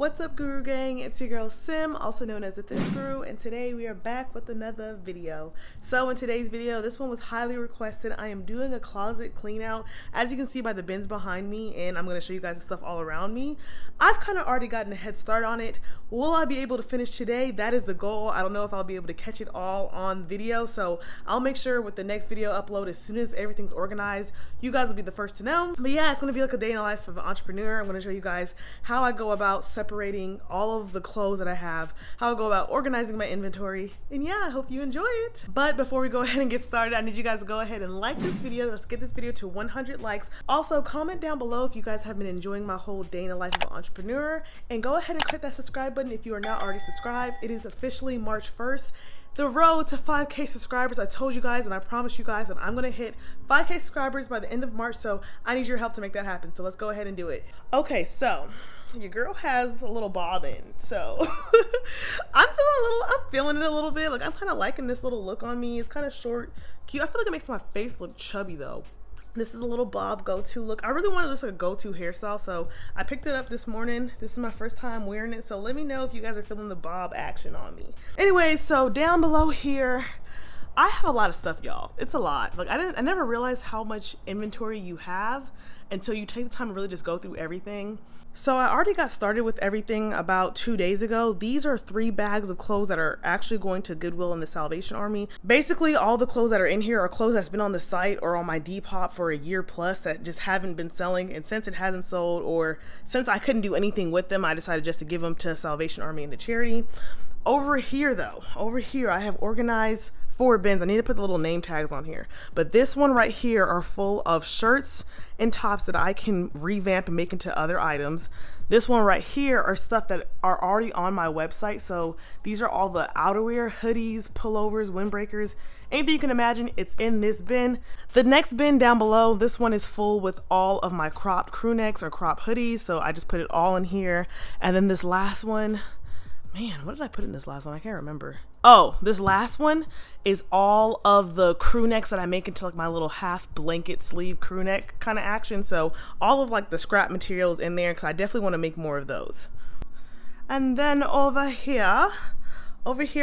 What's up, Guru Gang? It's your girl Sim, also known as the Thrift Guru, and today we are back with another video. So in today's video, this one was highly requested. I am doing a closet clean out, as you can see by the bins behind me, and I'm going to show you guys the stuff all around me. I've kind of already gotten a head start on it. Will I be able to finish today? That is the goal. I don't know if I'll be able to catch it all on video, so I'll make sure with the next video upload, as soon as everything's organized, you guys will be the first to know. But yeah, it's going to be like a day in the life of an entrepreneur. I'm going to show you guys how I go about separating all of the clothes that I have, how I go about organizing my inventory, and yeah, I hope you enjoy it. But before we go ahead and get started, I need you guys to go ahead and like this video. Let's get this video to 100 likes. Also, comment down below if you guys have been enjoying my whole day in the life of an entrepreneur, and go ahead and click that subscribe button if you are not already subscribed. It is officially March 1st. The road to 5K subscribers. I told you guys and I promised you guys that I'm gonna hit 5K subscribers by the end of March, so I need your help to make that happen. So let's go ahead and do it. Okay, so your girl has a little bob in, so I'm feeling it a little bit. Like, I'm kind of liking this little look on me. It's kind of short, cute. I feel like it makes my face look chubby though. This is a little bob go-to look. I really wanted just like a go-to hairstyle, so I picked it up this morning. This is my first time wearing it, so let me know if you guys are feeling the bob action on me. Anyways, so down below here, I have a lot of stuff, y'all. It's a lot. Like, I never realized how much inventory you have until you take the time to really just go through everything. So I already got started with everything about 2 days ago. These are 3 bags of clothes that are actually going to Goodwill and the Salvation Army. Basically, all the clothes that are in here are clothes that's been on the site or on my Depop for a year plus that just haven't been selling. And since it hasn't sold, or since I couldn't do anything with them, I decided just to give them to Salvation Army and to charity. Over here though, I have organized 4 bins. I need to put the little name tags on here, but this one right here are full of shirts and tops that I can revamp and make into other items. This one right here are stuff that are already on my website. So these are all the outerwear, hoodies, pullovers, windbreakers, anything you can imagine, it's in this bin. The next bin down below, this one is full with all of my cropped crew necks or cropped hoodies, so I just put it all in here. And then this last one, man, what did I put in this last one? I can't remember. Oh, this last one is all of the crew necks that I make into like my little half blanket sleeve crew neck kind of action. So all of like the scrap materials in there, because I definitely want to make more of those. And then over here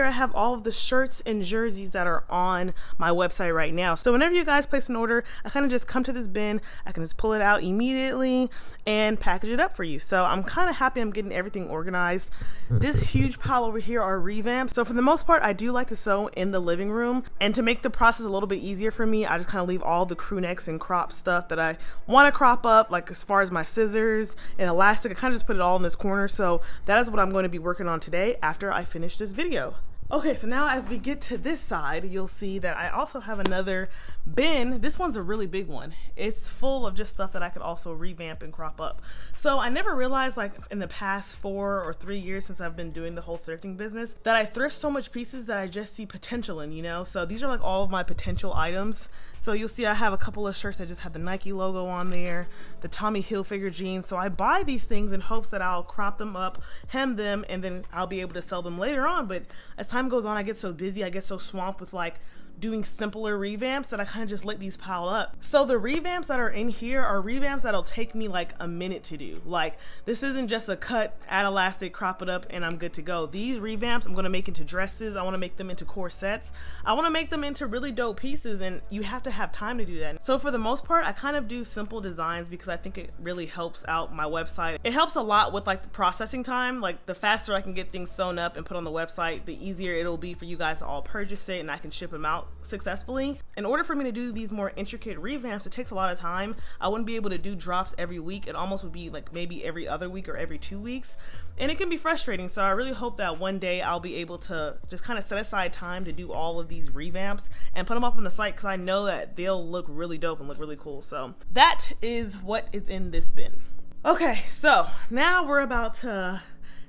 I have all of the shirts and jerseys that are on my website right now. So whenever you guys place an order, I kind of just come to this bin, I can just pull it out immediately and package it up for you. So I'm kind of happy I'm getting everything organized. This huge pile over here are revamps. So for the most part, I do like to sew in the living room, and to make the process a little bit easier for me, I just kind of leave all the crew necks and crop stuff that I want to crop up, like as far as my scissors and elastic, I kind of just put it all in this corner. So that is what I'm going to be working on today after I finish this video. Okay, so now as we get to this side, you'll see that I also have another bin. This one's a really big one. It's full of just stuff that I could also revamp and crop up. So I never realized, like in the past 4 or 3 years since I've been doing the whole thrifting business, that I thrift so much pieces that I just see potential in, you know? So these are like all of my potential items. So you'll see I have a couple of shirts that just have the Nike logo on there, the Tommy Hilfiger jeans. So I buy these things in hopes that I'll crop them up, hem them, and then I'll be able to sell them later on. But as time goes on, I get so busy, I get so swamped with like doing simpler revamps that I kind of just let these pile up. So the revamps that are in here are revamps that'll take me like a minute to do. Like, this isn't just a cut, add elastic, crop it up, and I'm good to go. These revamps I'm gonna make into dresses. I wanna make them into corsets. I wanna make them into really dope pieces, and you have to have time to do that. So for the most part, I kind of do simple designs because I think it really helps out my website. It helps a lot with like the processing time. Like, the faster I can get things sewn up and put on the website, the easier it'll be for you guys to all purchase it, and I can ship them out successfully. In order for me to do these more intricate revamps, it takes a lot of time. I wouldn't be able to do drops every week. It almost would be like maybe every other week or every 2 weeks, and it can be frustrating. So I really hope that one day I'll be able to just kind of set aside time to do all of these revamps and put them up on the site, because I know that they'll look really dope and look really cool. So that is what is in this bin. Okay, so now we're about to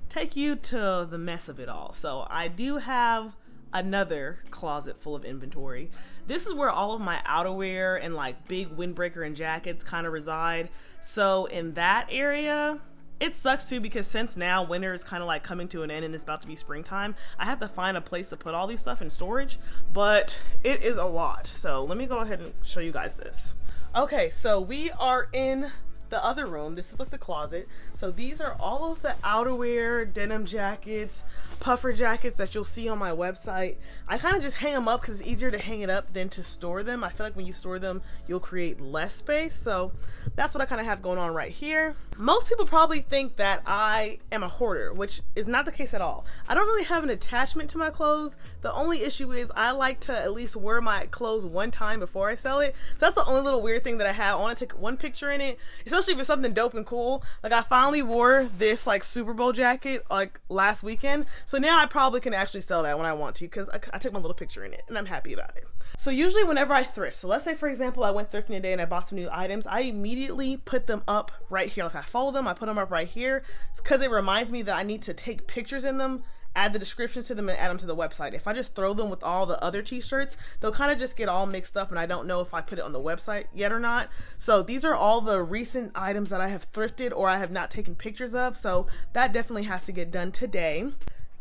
take you to the mess of it all. So I do have another closet full of inventory. This is where all of my outerwear and like big windbreaker and jackets kind of reside. So in that area, it sucks too, because since now winter is kind of like coming to an end and it's about to be springtime, I have to find a place to put all these stuff in storage, but it is a lot. So let me go ahead and show you guys this. Okay, so we are in the other room. This is like the closet. So these are all of the outerwear, denim jackets, puffer jackets that you'll see on my website. I kind of just hang them up because it's easier to hang it up than to store them. I feel like when you store them, you'll create less space. So that's what I kind of have going on right here. Most people probably think that I am a hoarder, which is not the case at all. I don't really have an attachment to my clothes. The only issue is I like to at least wear my clothes one time before I sell it. So that's the only little weird thing that I have. I want to take one picture in it, especially if it's something dope and cool. Like I finally wore this like Super Bowl jacket like last weekend. So now I probably can actually sell that when I want to because I took my little picture in it and I'm happy about it. So usually whenever I thrift, so let's say for example I went thrifting today and I bought some new items, I immediately put them up right here. Like I fold them, I put them up right here because it reminds me that I need to take pictures in them, add the descriptions to them, and add them to the website. If I just throw them with all the other t-shirts, they'll kind of just get all mixed up and I don't know if I put it on the website yet or not. So these are all the recent items that I have thrifted or I have not taken pictures of. So that definitely has to get done today.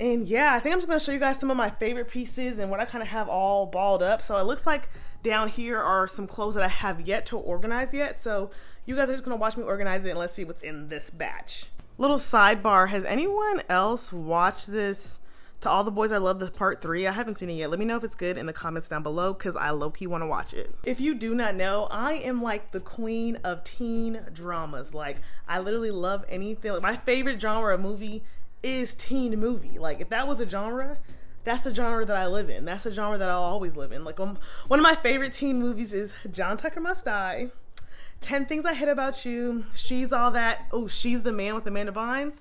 And yeah, I think I'm just gonna show you guys some of my favorite pieces and what I kind of have all balled up. So it looks like down here are some clothes that I have yet to organize yet. So you guys are just gonna watch me organize it and let's see what's in this batch. Little sidebar, has anyone else watched this To All the Boys I Love, the part 3? I haven't seen it yet. Let me know if it's good in the comments down below because I low-key want to watch it. If you do not know, I am like the queen of teen dramas. Like I literally love anything. Like my favorite genre of movie is teen movie. Like if that was a genre, that's a genre that I live in. That's a genre that I'll always live in. Like one of my favorite teen movies is John Tucker Must Die, 10 Things I Hate About You, She's All That. Oh, She's the Man with Amanda Bynes.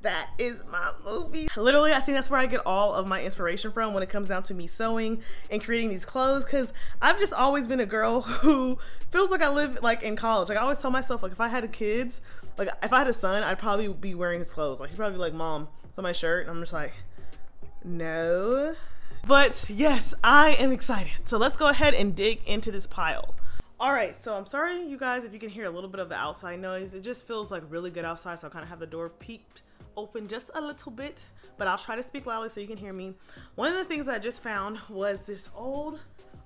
That is my movie. Literally, I think that's where I get all of my inspiration from when it comes down to me sewing and creating these clothes, because I've just always been a girl who feels like I live like in college. Like I always tell myself, like if I had kids, like if I had a son, I'd probably be wearing his clothes. Like he'd probably be like, Mom, so my shirt. And I'm just like, no. But yes, I am excited. So let's go ahead and dig into this pile. All right, so I'm sorry you guys if you can hear a little bit of the outside noise. It just feels like really good outside, so I kind of have the door peeked open just a little bit, but I'll try to speak loudly so you can hear me. One of the things that I just found was this old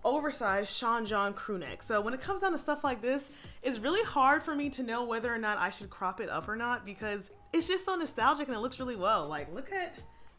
oversized Sean John crew neck. So when it comes down to stuff like this, it's really hard for me to know whether or not I should crop it up or not because it's just so nostalgic and it looks really well. Like look at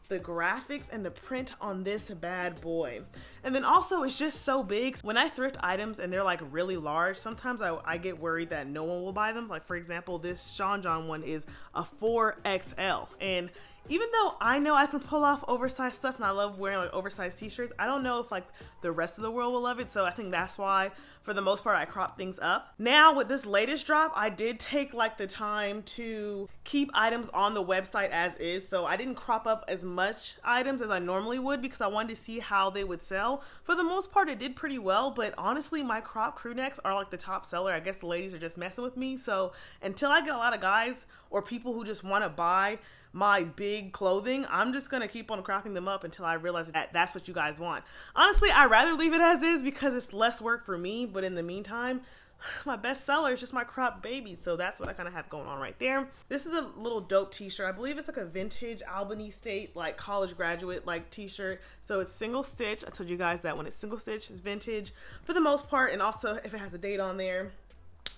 the graphics and the print on this bad boy. And then also it's just so big. When I thrift items and they're like really large, sometimes I get worried that no one will buy them. Like for example, this Sean John one is a 4XL. And even though I know I can pull off oversized stuff and I love wearing like oversized t-shirts, I don't know if like the rest of the world will love it. So I think that's why for the most part I crop things up. Now with this latest drop, I did take like the time to keep items on the website as is. So I didn't crop up as much items as I normally would because I wanted to see how they would sell. For the most part it did pretty well, but honestly my crop crew necks are like the top seller. I guess the ladies are just messing with me. So until I get a lot of guys or people who just want to buy my big clothing, I'm just gonna keep on cropping them up until I realize that that's what you guys want. Honestly, I'd rather leave it as is because it's less work for me, but in the meantime, my best seller is just my cropped baby, so that's what I kind of have going on right there. This is a little dope t-shirt. I believe it's like a vintage Albany State like college graduate like t-shirt. So it's single stitch. I told you guys that when it's single stitch it's vintage for the most part, and also if it has a date on there.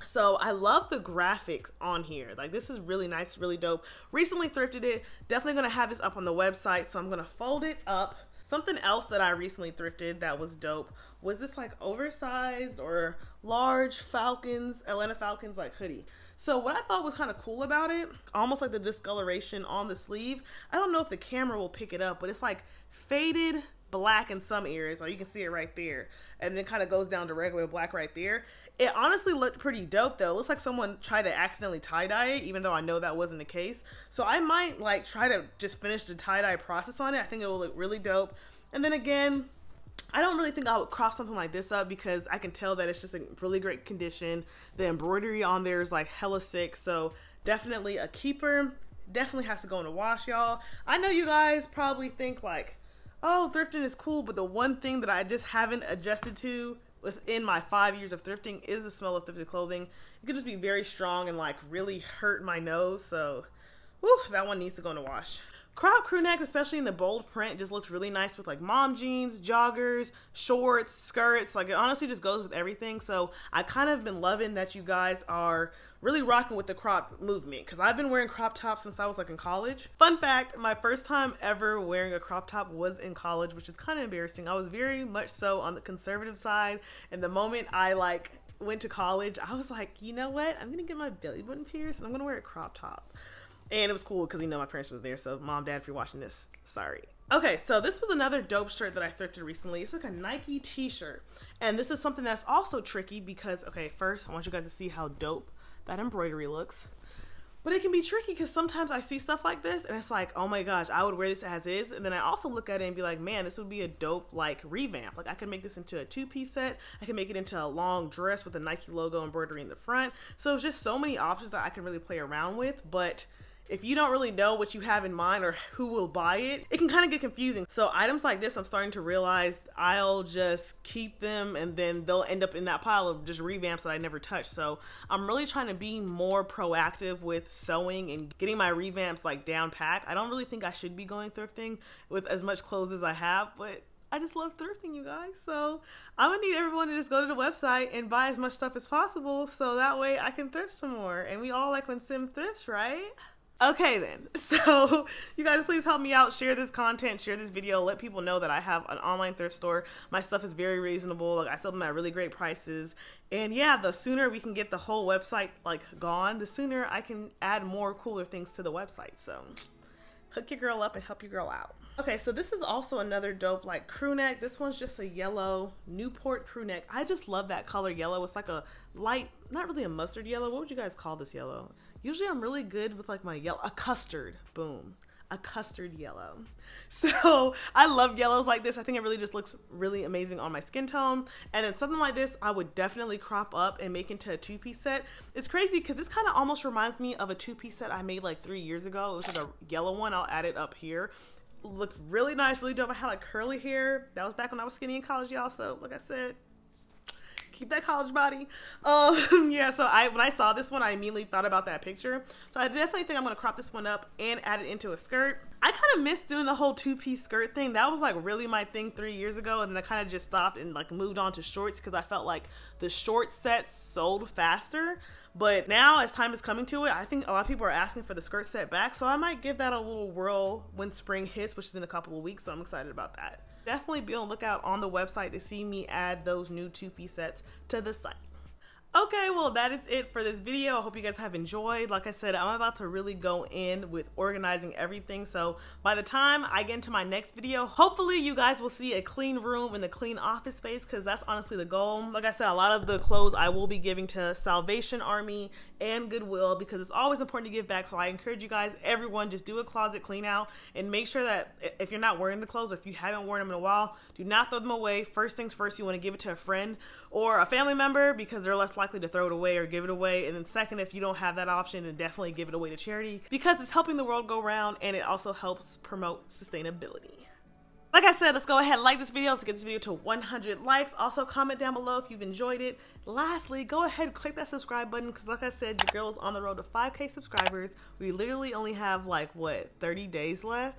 So I love the graphics on here. Like this is really nice, really dope. Recently thrifted it. Definitely gonna have this up on the website, so I'm gonna fold it up. Something else that I recently thrifted that was dope was this like oversized or large Falcons, Atlanta Falcons like hoodie. So what I thought was kind of cool about it, almost like the discoloration on the sleeve. I don't know if the camera will pick it up, but it's like faded black in some areas, or you can see it right there, and then kind of goes down to regular black right there. It honestly looked pretty dope though. It looks like someone tried to accidentally tie-dye it, even though I know that wasn't the case. So I might like try to just finish the tie-dye process on it. I think it will look really dope. And then again, I don't really think I would crop something like this up because I can tell that it's just in really great condition. The embroidery on there is like hella sick, so definitely a keeper. Definitely has to go in the wash, y'all. I know you guys probably think like, oh, thrifting is cool, but the one thing that I just haven't adjusted to within my 5 years of thrifting is the smell of thrifted clothing. It could just be very strong and like really hurt my nose, so whew, that one needs to go in the wash. Crop crew neck, especially in the bold print, just looks really nice with like mom jeans, joggers, shorts, skirts. Like it honestly just goes with everything. So I kind of been loving that you guys are really rocking with the crop movement, because I've been wearing crop tops since I was like in college. Fun fact, my first time ever wearing a crop top was in college, which is kind of embarrassing. I was very much so on the conservative side, and the moment I like went to college, I was like, you know what, I'm gonna get my belly button pierced and I'm gonna wear a crop top. And it was cool because, you know, my parents were there. So mom, dad, if you're watching this, sorry. Okay, so this was another dope shirt that I thrifted recently. It's like a Nike t-shirt. And this is something that's also tricky because, okay, first I want you guys to see how dope that embroidery looks. But it can be tricky because sometimes I see stuff like this and it's like, oh my gosh, I would wear this as is. And then I also look at it and be like, man, this would be a dope like revamp. Like I can make this into a 2-piece set. I can make it into a long dress with a Nike logo embroidery in the front. So it's just so many options that I can really play around with. But if you don't really know what you have in mind or who will buy it, it can kind of get confusing. So items like this, I'm starting to realize I'll just keep them and then they'll end up in that pile of just revamps that I never touch. So I'm really trying to be more proactive with sewing and getting my revamps like down pat. I don't really think I should be going thrifting with as much clothes as I have, but I just love thrifting, you guys. So I'm gonna need everyone to just go to the website and buy as much stuff as possible so that way I can thrift some more. And we all like when Sim thrifts, right? Okay then, so you guys please help me out, share this content, share this video, let people know that I have an online thrift store. My stuff is very reasonable, like I sell them at really great prices. And yeah, the sooner we can get the whole website like gone, the sooner I can add more cooler things to the website. So hook your girl up and help your girl out. Okay, so this is also another dope like crew neck. This one's just a yellow Newport crew neck. I just love that color yellow. It's like a light, not really a mustard yellow. What would you guys call this yellow? Usually I'm really good with like my yellow, a custard, boom. A custard yellow. So I love yellows like this. I think it really just looks really amazing on my skin tone. And then something like this, I would definitely crop up and make into a 2-piece set. It's crazy because this kind of almost reminds me of a 2-piece set I made like 3 years ago. It was like a yellow one. I'll add it up here. Looked really nice, really dope. I had like curly hair. That was back when I was skinny in college, y'all. So like I said, keep that college body. Yeah, so when I saw this one, I immediately thought about that picture. So I definitely think I'm gonna crop this one up and add it into a skirt. I kind of missed doing the whole 2-piece skirt thing. That was like really my thing 3 years ago, and then I kind of just stopped and like moved on to shorts because I felt like the short sets sold faster. But now as time is coming to it, I think a lot of people are asking for the skirt set back, so I might give that a little whirl when spring hits, which is in a couple of weeks, so I'm excited about that. Definitely be on the lookout on the website to see me add those new 2-piece sets to the site. Okay, well that is it for this video. I hope you guys have enjoyed. Like I said, I'm about to really go in with organizing everything. So by the time I get into my next video, hopefully you guys will see a clean room and a clean office space, because that's honestly the goal. Like I said, a lot of the clothes I will be giving to Salvation Army and Goodwill because it's always important to give back. So I encourage you guys, everyone, just do a closet clean out and make sure that if you're not wearing the clothes or if you haven't worn them in a while, do not throw them away. First things first, you want to give it to a friend or a family member because they're less likely to throw it away or give it away. And then second, if you don't have that option, then definitely give it away to charity because it's helping the world go round and it also helps promote sustainability. Like I said, let's go ahead and like this video. Let's get this video to 100 likes. Also comment down below if you've enjoyed it. Lastly, go ahead and click that subscribe button because like I said, your girl is on the road to 5K subscribers. We literally only have like, what, 30 days left?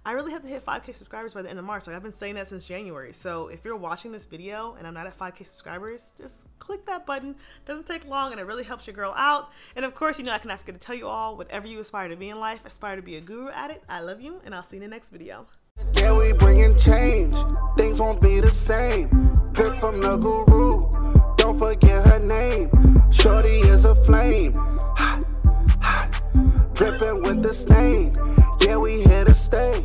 I really have to hit 5K subscribers by the end of March. Like I've been saying that since January. So if you're watching this video and I'm not at 5K subscribers, just click that button. It doesn't take long and it really helps your girl out. And of course, you know, I can not forget to tell you all, whatever you aspire to be in life, aspire to be a guru at it. I love you and I'll see you in the next video. Yeah, we bringing change. Things won't be the same. Drip from the guru. Don't forget her name. Shorty is a flame. Hot, hot. Dripping with the stain. Yeah, we here to stay.